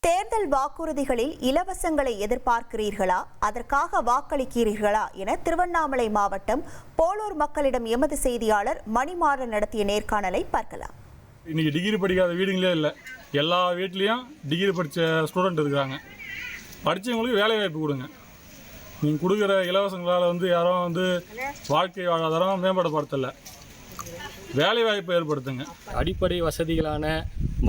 தேர்தல் வாக்குறுதிகளில் இலவசங்களை எதிர்பார்க்கிறீர்களா, அதற்காக வாக்களிக்கிறீர்களா என திருவண்ணாமலை மாவட்டம் போலூர் மக்களிடம் எமது செய்தியாளர் மணிமாறன் நடத்திய நேர்காணலை பார்க்கலாம். இன்னைக்கு டிகிரி படிக்காத வீடுங்களே இல்லை. எல்லா வீட்லேயும் டிகிரி படித்த ஸ்டூடெண்ட் இருக்கிறாங்க. படித்தவங்களுக்கு வேலை வாய்ப்பு கொடுங்க. நீங்கள் கொடுக்குற இலவசங்களால் யாரும் வாழ்க்கை வாழ்வாதாரம் மேம்படுத்தலை. வேலை வாய்ப்பை ஏற்படுத்துங்க. அடிப்படை வசதிகளான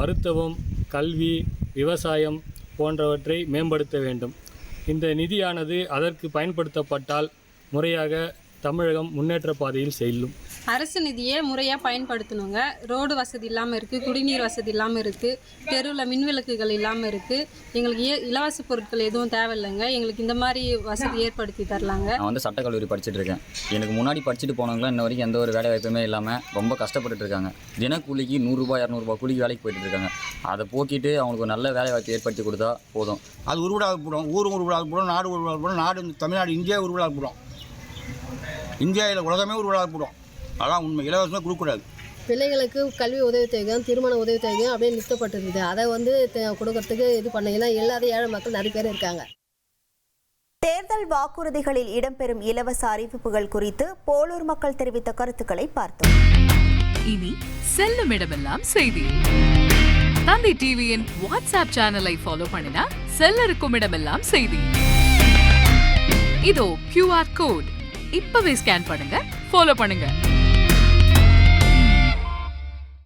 மருத்துவம், கல்வி, விவசாயம் போன்றவற்றை மேம்படுத்த வேண்டும். இந்த நிதியானது அதற்கு பயன்படுத்தப்பட்டால் முறையாக தமிழகம் முன்னேற்ற பாதையில் செல்லும். அரசு நிதியை முறையாக பயன்படுத்தணுங்க. ரோடு வசதி இல்லாமல் இருக்குது, குடிநீர் வசதி இல்லாமல் இருக்குது, தெருவில் மின்விளக்குகள் இல்லாமல் இருக்குது. எங்களுக்கு இலவச பொருட்கள் எதுவும் தேவையில்லைங்க. எங்களுக்கு இந்த மாதிரி வசதி ஏற்படுத்தி தரலாங்க. நான் சட்டக்கல்லூரி படிச்சுட்டு இருக்கேன். எனக்கு முன்னாடி படிச்சுட்டு போனவங்களாம் இன்ன வரைக்கும் எந்த ஒரு வேலை வாய்ப்புமே இல்லாமல் ரொம்ப கஷ்டப்பட்டு இருக்காங்க. தினக்கூலிக்கு 100 ரூபாய் 200 கூலிக்கு வேலைக்கு போயிட்டு இருக்காங்க. அதை போக்கிட்டு அவங்களுக்கு நல்ல வேலை வாய்ப்பு ஏற்படுத்தி கொடுத்தா போதும். அது உருவடாக போடும், ஊர் உருவடாக போடும், நாடு உருவடாக போடும், நாடு தமிழ்நாடு இந்தியா உருவடாக போடும், இந்தியாவில் உலகமே உருவடாக போடும். அதான் உண்மை. இலவசமாக கொடுக்கக்கூடாது. பிள்ளைங்களுக்கு கல்வி உதவித்தொகையும் திருமண உதவித்தொகையும் அப்படியே நிறுத்தப்பட்டிருக்குது. அதை கொடுக்கறதுக்கு இது பண்ணீங்கன்னா எல்லாரும் ஏழை மக்கள் நிறைய பேர் இருக்காங்க. தேர்தல் வாக்குறுதிகளில் இடம்பெறும் இலவச அறிவிப்புகள் குறித்து போலூர் மக்கள் தெரிவித்த கருத்துக்களை பார்த்தோம். இனி செல்லும் இடமெல்லாம் செய்தி. தந்தி டிவியின் வாட்ஸ்அப் சேனலை ஃபாலோ பண்ணினா செல்லருக்கும் இடமெல்லாம் செய்தி. இதோ QR கோட் இப்பவே ஸ்கேன் பண்ணுங்க, ஃபாலோ பண்ணுங்க.